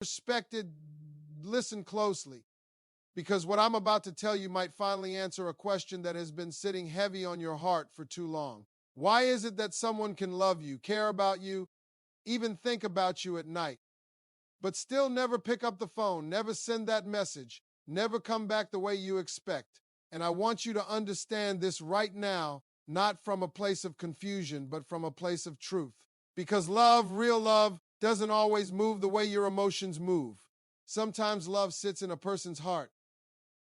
Respected, listen closely, because what I'm about to tell you might finally answer a question that has been sitting heavy on your heart for too long. Why is it that someone can love you, care about you, even think about you at night, but still never pick up the phone, never send that message, never come back the way you expect? And I want you to understand this right now, not from a place of confusion, but from a place of truth. Because love, real love, doesn't always move the way your emotions move. Sometimes love sits in a person's heart,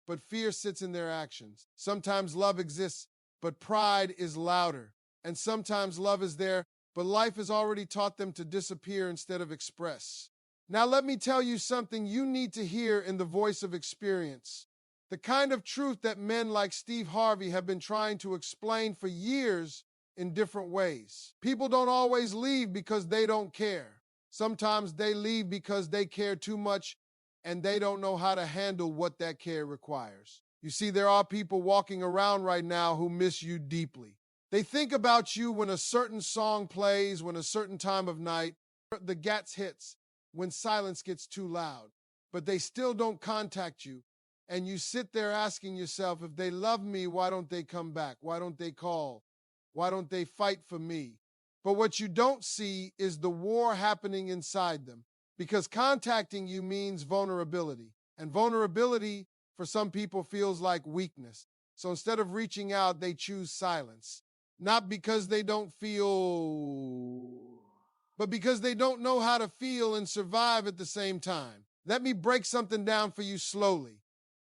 but fear sits in their actions. Sometimes love exists, but pride is louder. And sometimes love is there, but life has already taught them to disappear instead of express. Now let me tell you something you need to hear in the voice of experience. The kind of truth that men like Steve Harvey have been trying to explain for years in different ways. People don't always leave because they don't care. Sometimes they leave because they care too much and they don't know how to handle what that care requires. You see, there are people walking around right now who miss you deeply. They think about you when a certain song plays, when a certain time of night, the gats hits, when silence gets too loud. But they still don't contact you. And you sit there asking yourself, if they love me, why don't they come back? Why don't they call? Why don't they fight for me? But what you don't see is the war happening inside them. Because contacting you means vulnerability. And vulnerability, for some people, feels like weakness. So instead of reaching out, they choose silence. Not because they don't feel, but because they don't know how to feel and survive at the same time. Let me break something down for you slowly.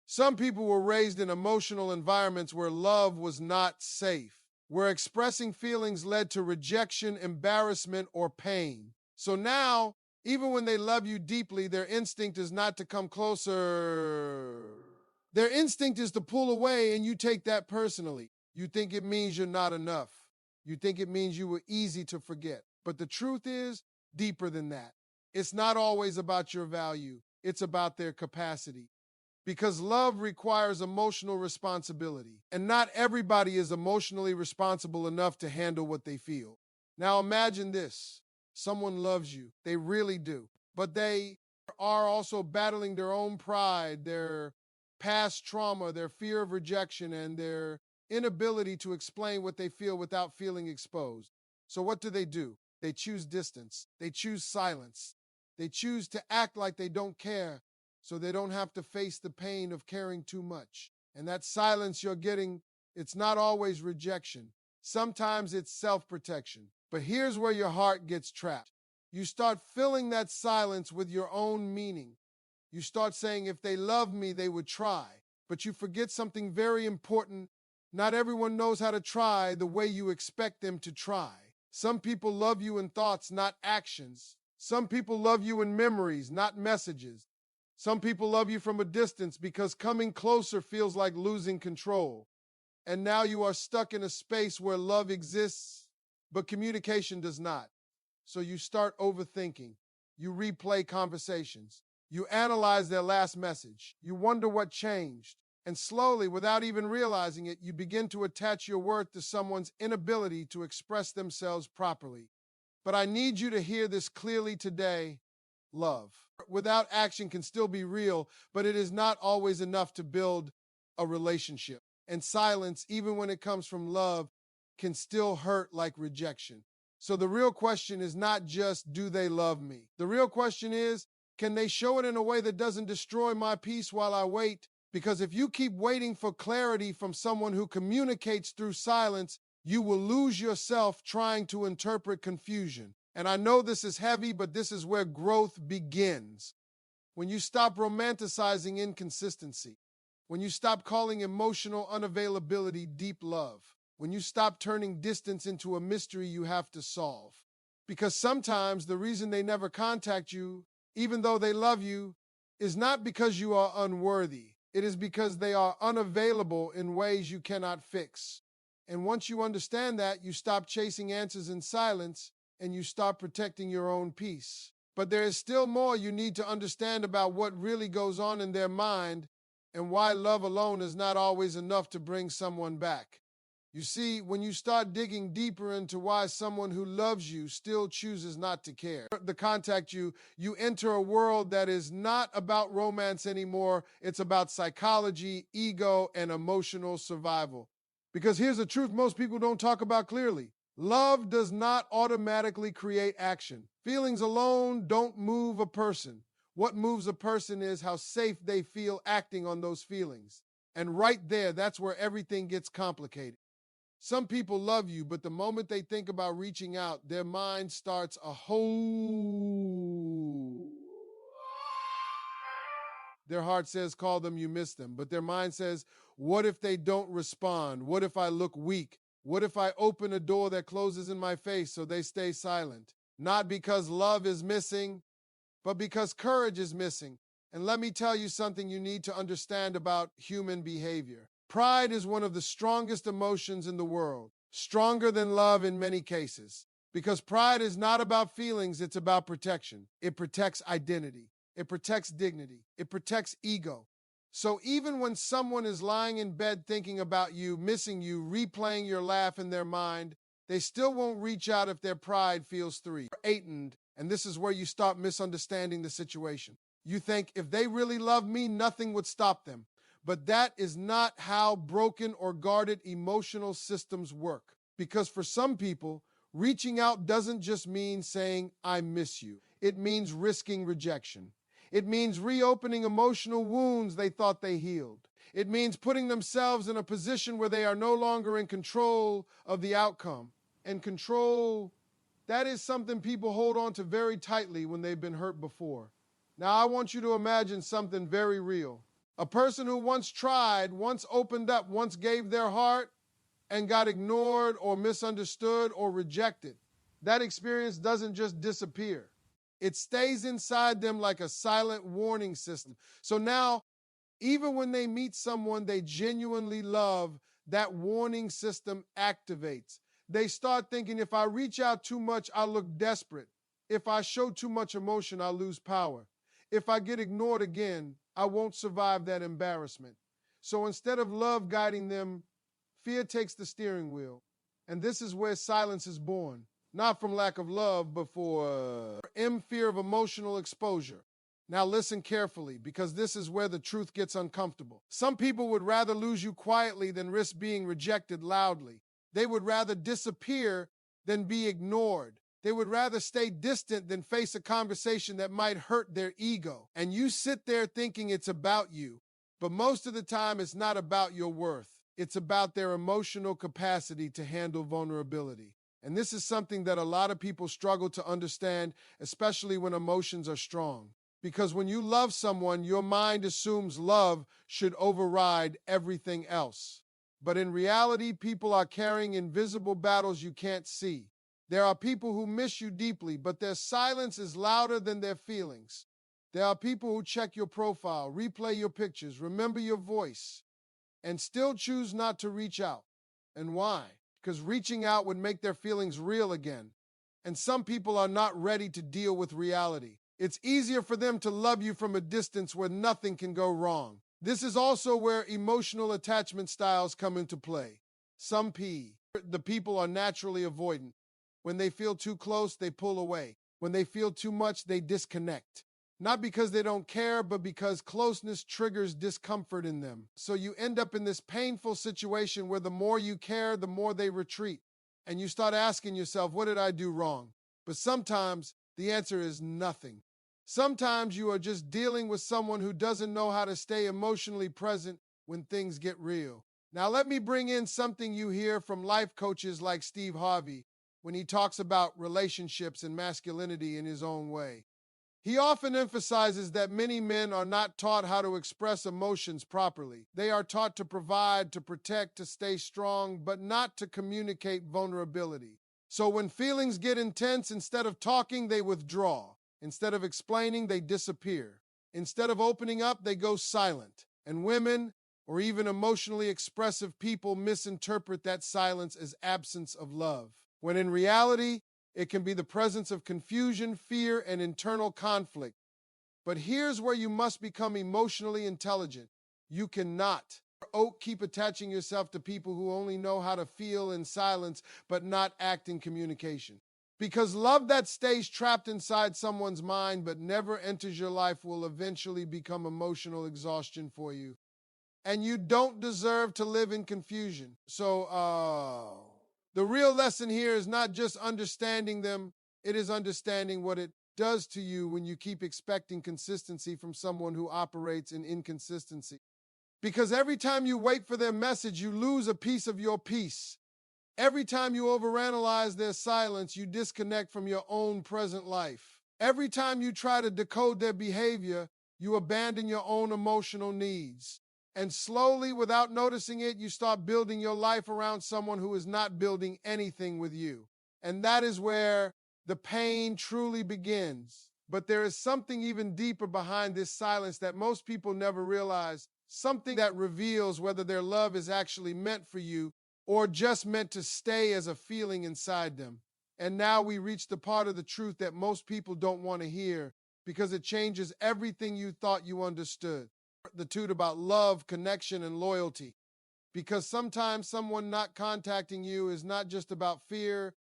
Some people were raised in emotional environments where love was not safe, where expressing feelings led to rejection, embarrassment, or pain. So now, even when they love you deeply, their instinct is not to come closer. Their instinct is to pull away, and you take that personally. You think it means you're not enough. You think it means you were easy to forget. But the truth is deeper than that. It's not always about your value. It's about their capacity. Because love requires emotional responsibility, and not everybody is emotionally responsible enough to handle what they feel. Now imagine this. Someone loves you. They really do. But they are also battling their own pride, their past trauma, their fear of rejection, and their inability to explain what they feel without feeling exposed. So what do? They choose distance. They choose silence. They choose to act like they don't care, so they don't have to face the pain of caring too much. And that silence you're getting, it's not always rejection. Sometimes it's self-protection. But here's where your heart gets trapped. You start filling that silence with your own meaning. You start saying, if they love me, they would try. But you forget something very important. Not everyone knows how to try the way you expect them to try. Some people love you in thoughts, not actions. Some people love you in memories, not messages. Some people love you from a distance because coming closer feels like losing control. And now you are stuck in a space where love exists, but communication does not. So you start overthinking. You replay conversations. You analyze their last message. You wonder what changed. And slowly, without even realizing it, you begin to attach your worth to someone's inability to express themselves properly. But I need you to hear this clearly today. Love without action can still be real, but it is not always enough to build a relationship. And silence, even when it comes from love, can still hurt like rejection. So the real question is not just, do they love me? The real question is, can they show it in a way that doesn't destroy my peace while I wait? Because if you keep waiting for clarity from someone who communicates through silence, you will lose yourself trying to interpret confusion. And I know this is heavy, but this is where growth begins. When you stop romanticizing inconsistency, when you stop calling emotional unavailability deep love, when you stop turning distance into a mystery you have to solve. Because sometimes the reason they never contact you, even though they love you, is not because you are unworthy. It is because they are unavailable in ways you cannot fix. And once you understand that, you stop chasing answers in silence and you start protecting your own peace. But there is still more you need to understand about what really goes on in their mind and why love alone is not always enough to bring someone back. You see, when you start digging deeper into why someone who loves you still chooses not to care, to contact you, you enter a world that is not about romance anymore. It's about psychology, ego, and emotional survival. Because here's the truth most people don't talk about clearly. Love does not automatically create action. Feelings alone don't move a person. What moves a person is how safe they feel acting on those feelings. And right there, that's where everything gets complicated. Some people love you, but the moment they think about reaching out, their mind starts a whole. Their heart says, call them, you miss them. But their mind says, what if they don't respond? What if I look weak? What if I open a door that closes in my face so they stay silent? Not because love is missing, but because courage is missing. And let me tell you something you need to understand about human behavior. Pride is one of the strongest emotions in the world, stronger than love in many cases. Because pride is not about feelings, it's about protection. It protects identity. It protects dignity. It protects ego. So even when someone is lying in bed thinking about you, missing you, replaying your laugh in their mind, they still won't reach out if their pride feels threatened. And this is where you start misunderstanding the situation. You think if they really love me, nothing would stop them. But that is not how broken or guarded emotional systems work. Because for some people, reaching out doesn't just mean saying, I miss you. It means risking rejection. It means reopening emotional wounds they thought they healed. It means putting themselves in a position where they are no longer in control of the outcome. And control, that is something people hold on to very tightly when they've been hurt before. Now, I want you to imagine something very real. A person who once tried, once opened up, once gave their heart and got ignored or misunderstood or rejected. That experience doesn't just disappear. It stays inside them like a silent warning system. So now, even when they meet someone they genuinely love, that warning system activates. They start thinking, if I reach out too much, I'll look desperate. If I show too much emotion, I'll lose power. If I get ignored again, I won't survive that embarrassment. So instead of love guiding them, fear takes the steering wheel. And this is where silence is born. Not from lack of love, but for fear of emotional exposure. Now listen carefully, because this is where the truth gets uncomfortable. Some people would rather lose you quietly than risk being rejected loudly. They would rather disappear than be ignored. They would rather stay distant than face a conversation that might hurt their ego. And you sit there thinking it's about you. But most of the time, it's not about your worth. It's about their emotional capacity to handle vulnerability. And this is something that a lot of people struggle to understand, especially when emotions are strong. Because when you love someone, your mind assumes love should override everything else. But in reality, people are carrying invisible battles you can't see. There are people who miss you deeply, but their silence is louder than their feelings. There are people who check your profile, replay your pictures, remember your voice, and still choose not to reach out. And why? Because reaching out would make their feelings real again. And some people are not ready to deal with reality. It's easier for them to love you from a distance where nothing can go wrong. This is also where emotional attachment styles come into play. The people are naturally avoidant. When they feel too close, they pull away. When they feel too much, they disconnect. Not because they don't care, but because closeness triggers discomfort in them. So you end up in this painful situation where the more you care, the more they retreat. And you start asking yourself, what did I do wrong? But sometimes the answer is nothing. Sometimes you are just dealing with someone who doesn't know how to stay emotionally present when things get real. Now let me bring in something you hear from life coaches like Steve Harvey when he talks about relationships and masculinity in his own way. He often emphasizes that many men are not taught how to express emotions properly. They are taught to provide, to protect, to stay strong, but not to communicate vulnerability. So when feelings get intense, instead of talking, they withdraw. Instead of explaining, they disappear. Instead of opening up, they go silent. And women, or even emotionally expressive people, misinterpret that silence as absence of love, when in reality, it can be the presence of confusion, fear, and internal conflict. But here's where you must become emotionally intelligent. You cannot Oak, keep attaching yourself to people who only know how to feel in silence but not act in communication. Because love that stays trapped inside someone's mind but never enters your life will eventually become emotional exhaustion for you. And you don't deserve to live in confusion. So, the real lesson here is not just understanding them, it is understanding what it does to you when you keep expecting consistency from someone who operates in inconsistency. Because every time you wait for their message, you lose a piece of your peace. Every time you overanalyze their silence, you disconnect from your own present life. Every time you try to decode their behavior, you abandon your own emotional needs. And slowly, without noticing it, you start building your life around someone who is not building anything with you. And that is where the pain truly begins. But there is something even deeper behind this silence that most people never realize, something that reveals whether their love is actually meant for you or just meant to stay as a feeling inside them. And now we reach the part of the truth that most people don't want to hear because it changes everything you thought you understood. The truth about love, connection, and loyalty. Because sometimes someone not contacting you is not just about fear,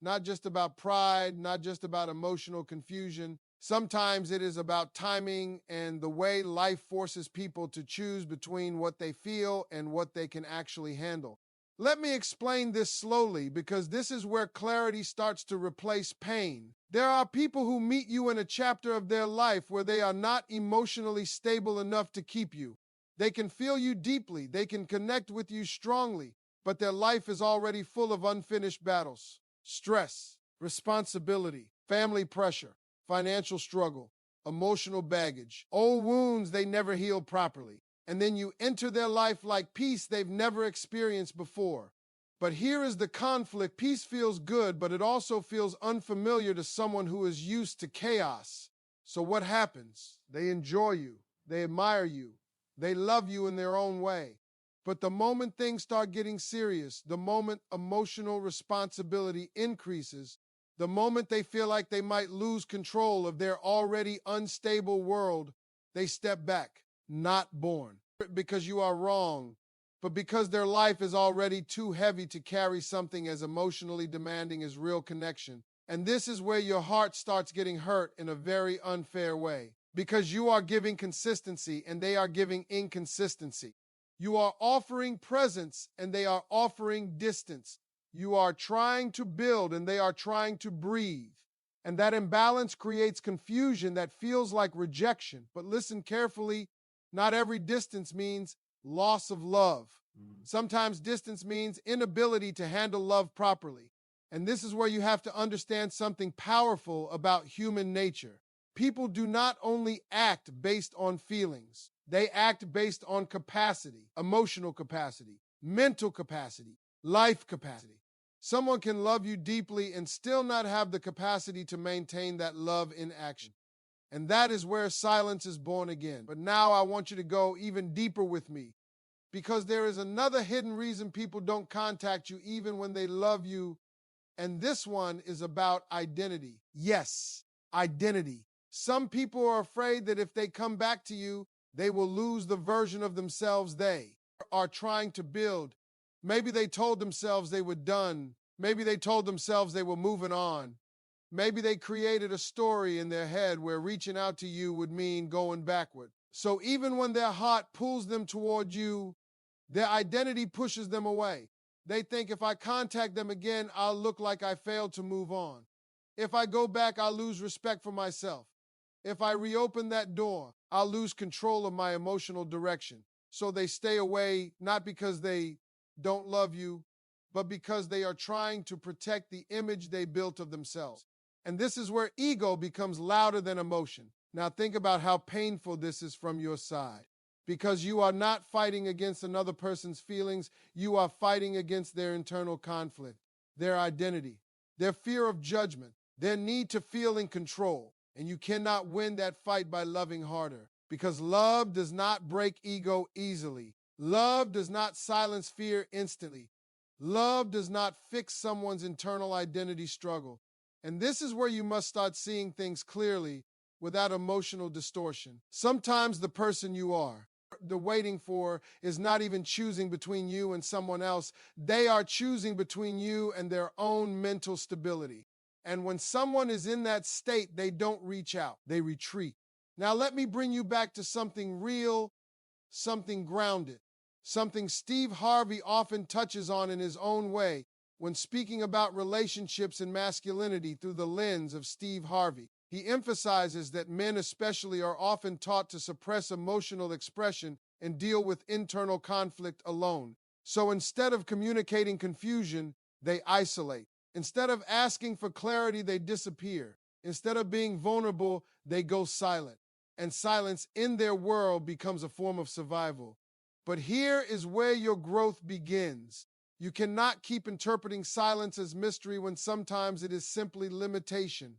not just about pride, not just about emotional confusion. Sometimes it is about timing and the way life forces people to choose between what they feel and what they can actually handle. Let me explain this slowly because this is where clarity starts to replace pain. There are people who meet you in a chapter of their life where they are not emotionally stable enough to keep you. They can feel you deeply, they can connect with you strongly, but their life is already full of unfinished battles. Stress, responsibility, family pressure, financial struggle, emotional baggage, old wounds they never healed properly. And then you enter their life like peace they've never experienced before. But here is the conflict. Peace feels good, but it also feels unfamiliar to someone who is used to chaos. So what happens? They enjoy you, they admire you, they love you in their own way. But the moment things start getting serious, the moment emotional responsibility increases, the moment they feel like they might lose control of their already unstable world, they step back. Not born because you are wrong, but because their life is already too heavy to carry something as emotionally demanding as real connection. And this is where your heart starts getting hurt in a very unfair way, because you are giving consistency and they are giving inconsistency. You are offering presence and they are offering distance. You are trying to build and they are trying to breathe. And that imbalance creates confusion that feels like rejection. But listen carefully, not every distance means loss of love. Sometimes distance means inability to handle love properly. And this is where you have to understand something powerful about human nature. People do not only act based on feelings, they act based on capacity, emotional capacity, mental capacity, life capacity. Someone can love you deeply and still not have the capacity to maintain that love in action. And that is where silence is born again. But now I want you to go even deeper with me because there is another hidden reason people don't contact you even when they love you. And this one is about identity. Yes, identity. Some people are afraid that if they come back to you, they will lose the version of themselves they are trying to build. Maybe they told themselves they were done. Maybe they told themselves they were moving on. Maybe they created a story in their head where reaching out to you would mean going backward. So even when their heart pulls them toward you, their identity pushes them away. They think if I contact them again, I'll look like I failed to move on. If I go back, I'll lose respect for myself. If I reopen that door, I'll lose control of my emotional direction. So they stay away, not because they don't love you, but because they are trying to protect the image they built of themselves. And this is where ego becomes louder than emotion. Now think about how painful this is from your side. Because you are not fighting against another person's feelings, you are fighting against their internal conflict, their identity, their fear of judgment, their need to feel in control. And you cannot win that fight by loving harder. Because love does not break ego easily. Love does not silence fear instantly. Love does not fix someone's internal identity struggle. And this is where you must start seeing things clearly without emotional distortion. Sometimes the person you are, The waiting for is not even choosing between you and someone else. They are choosing between you and their own mental stability. And when someone is in that state, they don't reach out, they retreat. Now, let me bring you back to something real, something grounded, something Steve Harvey often touches on in his own way when speaking about relationships and masculinity through the lens of Steve Harvey. He emphasizes that men especially are often taught to suppress emotional expression and deal with internal conflict alone. So instead of communicating confusion, they isolate. Instead of asking for clarity, they disappear. Instead of being vulnerable, they go silent. And silence in their world becomes a form of survival. But here is where your growth begins. You cannot keep interpreting silence as mystery when sometimes it is simply limitation.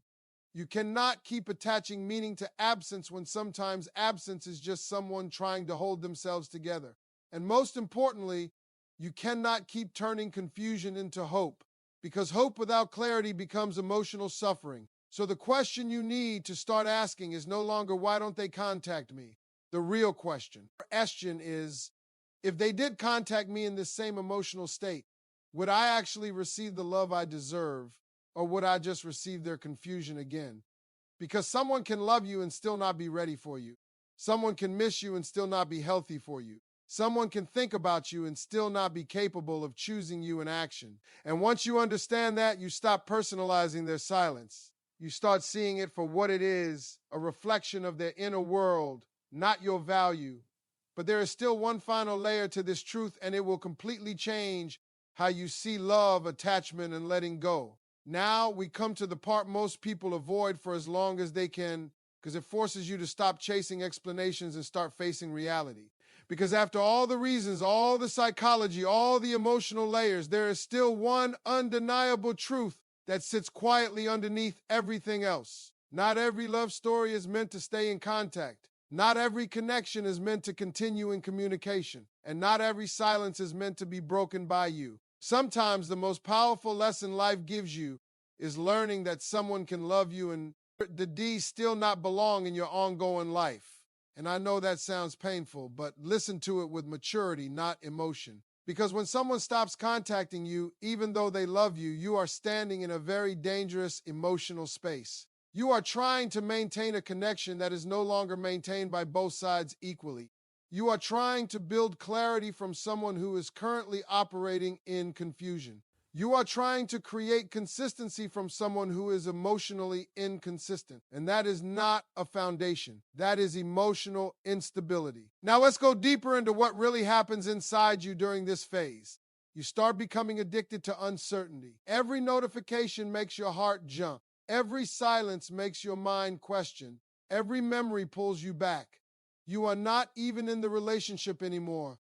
You cannot keep attaching meaning to absence when sometimes absence is just someone trying to hold themselves together. And most importantly, you cannot keep turning confusion into hope, because hope without clarity becomes emotional suffering. So the question you need to start asking is no longer, why don't they contact me? The real question is, if they did contact me in this same emotional state, would I actually receive the love I deserve, or would I just receive their confusion again? Because someone can love you and still not be ready for you. Someone can miss you and still not be healthy for you. Someone can think about you and still not be capable of choosing you in action. And once you understand that, you stop personalizing their silence. You start seeing it for what it is, a reflection of their inner world, not your value. But there is still one final layer to this truth, and it will completely change how you see love, attachment, and letting go. Now we come to the part most people avoid for as long as they can, because it forces you to stop chasing explanations and start facing reality. Because after all the reasons, all the psychology, all the emotional layers, there is still one undeniable truth that sits quietly underneath everything else. Not every love story is meant to stay in contact. Not every connection is meant to continue in communication. And not every silence is meant to be broken by you. Sometimes the most powerful lesson life gives you is learning that someone can love you and the D still not belong in your ongoing life. And I know that sounds painful, but listen to it with maturity, not emotion. Because when someone stops contacting you, even though they love you, you are standing in a very dangerous emotional space. You are trying to maintain a connection that is no longer maintained by both sides equally. You are trying to build clarity from someone who is currently operating in confusion. You are trying to create consistency from someone who is emotionally inconsistent. And that is not a foundation. That is emotional instability. Now let's go deeper into what really happens inside you during this phase. You start becoming addicted to uncertainty. Every notification makes your heart jump. Every silence makes your mind question. Every memory pulls you back. You are not even in the relationship anymore,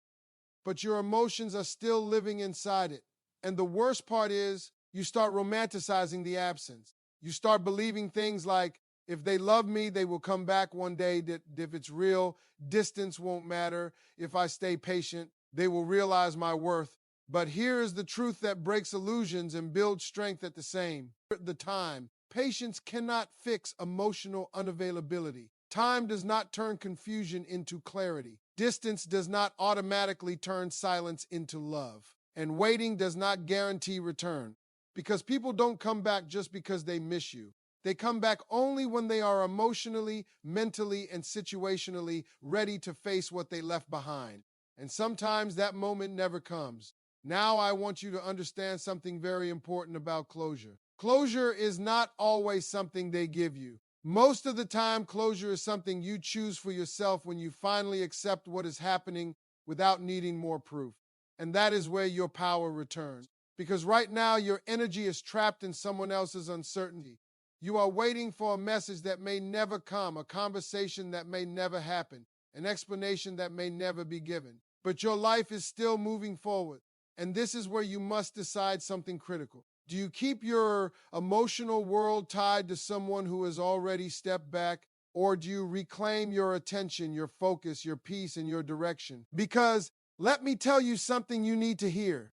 but your emotions are still living inside it. And the worst part is, you start romanticizing the absence. You start believing things like, if they love me, they will come back one day, that if it's real, distance won't matter. If I stay patient, they will realize my worth. But here is the truth that breaks illusions and builds strength at the time. Patience cannot fix emotional unavailability. Time does not turn confusion into clarity. Distance does not automatically turn silence into love. And waiting does not guarantee return. Because people don't come back just because they miss you. They come back only when they are emotionally, mentally, and situationally ready to face what they left behind. And sometimes that moment never comes. Now I want you to understand something very important about closure. Closure is not always something they give you. Most of the time, closure is something you choose for yourself when you finally accept what is happening without needing more proof. And that is where your power returns. Because right now, your energy is trapped in someone else's uncertainty. You are waiting for a message that may never come, a conversation that may never happen, an explanation that may never be given. But your life is still moving forward. And this is where you must decide something critical. Do you keep your emotional world tied to someone who has already stepped back? Or do you reclaim your attention, your focus, your peace, and your direction? Because let me tell you something you need to hear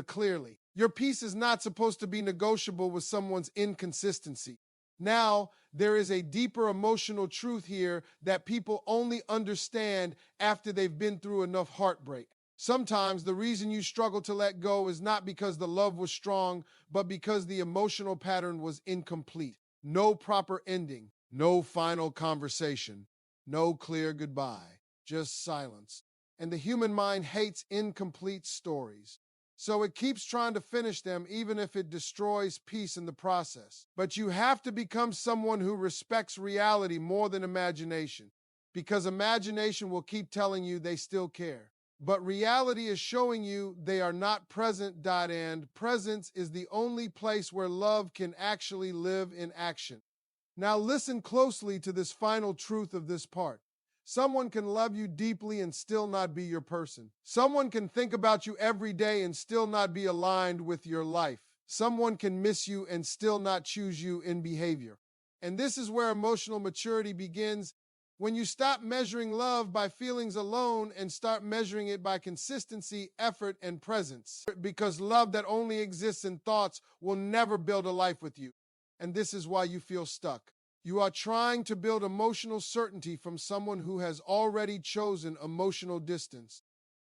clearly. Your peace is not supposed to be negotiable with someone's inconsistency. Now, there is a deeper emotional truth here that people only understand after they've been through enough heartbreak. Sometimes the reason you struggle to let go is not because the love was strong, but because the emotional pattern was incomplete. No proper ending, no final conversation, no clear goodbye, just silence. And the human mind hates incomplete stories. So it keeps trying to finish them, even if it destroys peace in the process. But you have to become someone who respects reality more than imagination, because imagination will keep telling you they still care. But reality is showing you they are not present. And presence is the only place where love can actually live in action. Now listen closely to this final truth of this part. Someone can love you deeply and still not be your person. Someone can think about you every day and still not be aligned with your life. Someone can miss you and still not choose you in behavior. And this is where emotional maturity begins, when you stop measuring love by feelings alone and start measuring it by consistency, effort, and presence. Because love that only exists in thoughts will never build a life with you. And this is why you feel stuck. You are trying to build emotional certainty from someone who has already chosen emotional distance.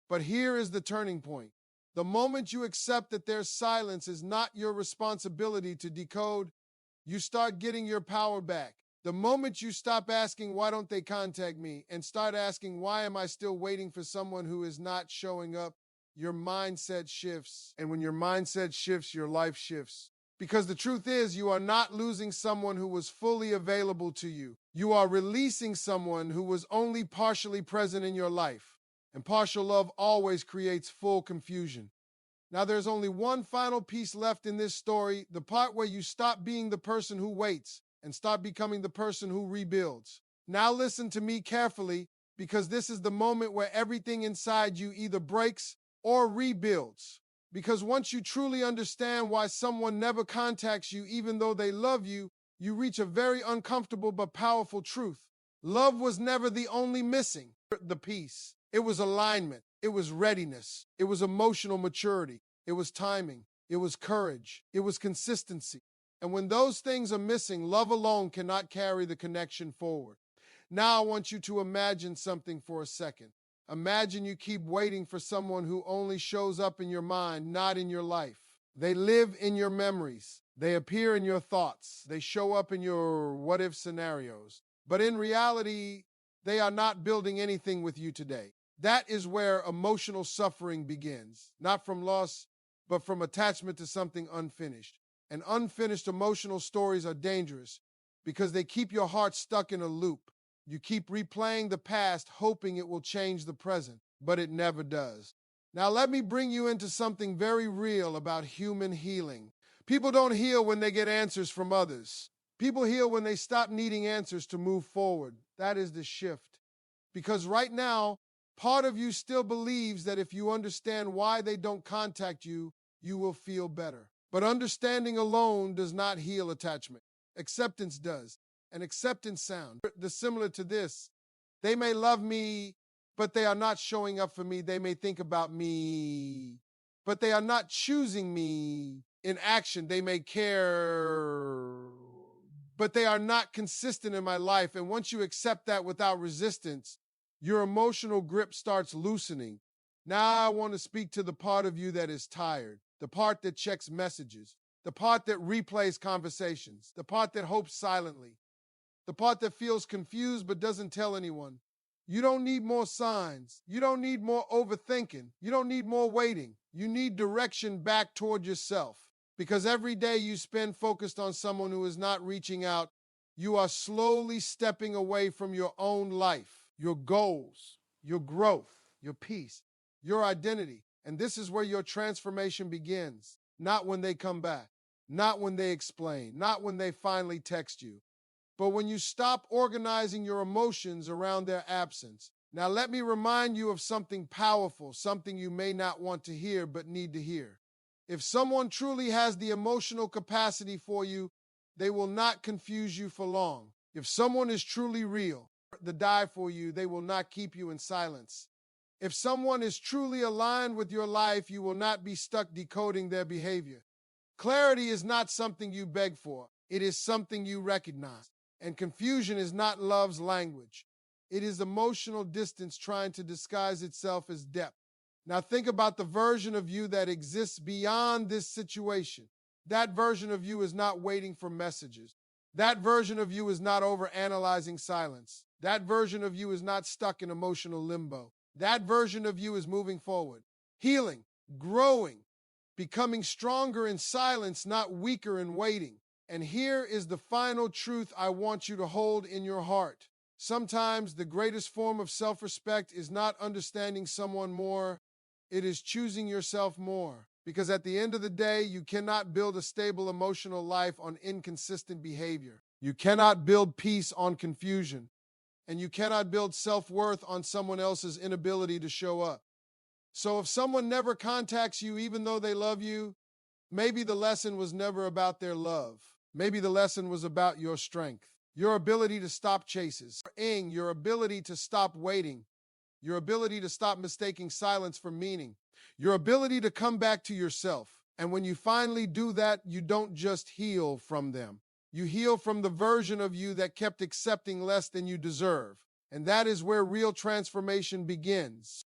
But here is the turning point. The moment you accept that their silence is not your responsibility to decode, you start getting your power back. The moment you stop asking, why don't they contact me, and start asking, why am I still waiting for someone who is not showing up, your mindset shifts. And when your mindset shifts, your life shifts. Because the truth is, you are not losing someone who was fully available to you. You are releasing someone who was only partially present in your life. And partial love always creates full confusion. Now, there's only one final piece left in this story, the part where you stop being the person who waits and start becoming the person who rebuilds. Now listen to me carefully, because this is the moment where everything inside you either breaks or rebuilds. Because once you truly understand why someone never contacts you even though they love you, you reach a very uncomfortable but powerful truth. Love was never the only missing the piece. It was alignment. It was readiness. It was emotional maturity. It was timing. It was courage. It was consistency. And when those things are missing, love alone cannot carry the connection forward. Now I want you to imagine something for a second. Imagine you keep waiting for someone who only shows up in your mind, not in your life. They live in your memories. They appear in your thoughts. They show up in your what-if scenarios. But in reality, they are not building anything with you today. That is where emotional suffering begins, not from loss, but from attachment to something unfinished. And unfinished emotional stories are dangerous because they keep your heart stuck in a loop. You keep replaying the past, hoping it will change the present, but it never does. Now let me bring you into something very real about human healing. People don't heal when they get answers from others. People heal when they stop needing answers to move forward. That is the shift. Because right now, part of you still believes that if you understand why they don't contact you, you will feel better. But understanding alone does not heal attachment. Acceptance does. And acceptance sound. Similar to this, they may love me, but they are not showing up for me. They may think about me, but they are not choosing me in action. They may care, but they are not consistent in my life. And once you accept that without resistance, your emotional grip starts loosening. Now I want to speak to the part of you that is tired, the part that checks messages, the part that replays conversations, the part that hopes silently, the part that feels confused but doesn't tell anyone. You don't need more signs. You don't need more overthinking. You don't need more waiting. You need direction back toward yourself. Because every day you spend focused on someone who is not reaching out, you are slowly stepping away from your own life, your goals, your growth, your peace, your identity. And this is where your transformation begins. Not when they come back, not when they explain, not when they finally text you, but when you stop organizing your emotions around their absence. Now let me remind you of something powerful, something you may not want to hear but need to hear. If someone truly has the emotional capacity for you, they will not confuse you for long. If someone is truly real, to die for you, they will not keep you in silence. If someone is truly aligned with your life, you will not be stuck decoding their behavior. Clarity is not something you beg for. It is something you recognize. And confusion is not love's language. It is emotional distance trying to disguise itself as depth. Now think about the version of you that exists beyond this situation. That version of you is not waiting for messages. That version of you is not overanalyzing silence. That version of you is not stuck in emotional limbo. That version of you is moving forward, healing, growing, becoming stronger in silence, not weaker in waiting. And here is the final truth I want you to hold in your heart. Sometimes the greatest form of self-respect is not understanding someone more, it is choosing yourself more. Because at the end of the day, you cannot build a stable emotional life on inconsistent behavior. You cannot build peace on confusion. And you cannot build self-worth on someone else's inability to show up. So if someone never contacts you even though they love you, maybe the lesson was never about their love. Maybe the lesson was about your strength, your ability to stop chases, your ability to stop waiting, your ability to stop mistaking silence for meaning, your ability to come back to yourself. And when you finally do that, you don't just heal from them. You heal from the version of you that kept accepting less than you deserve. And that is where real transformation begins.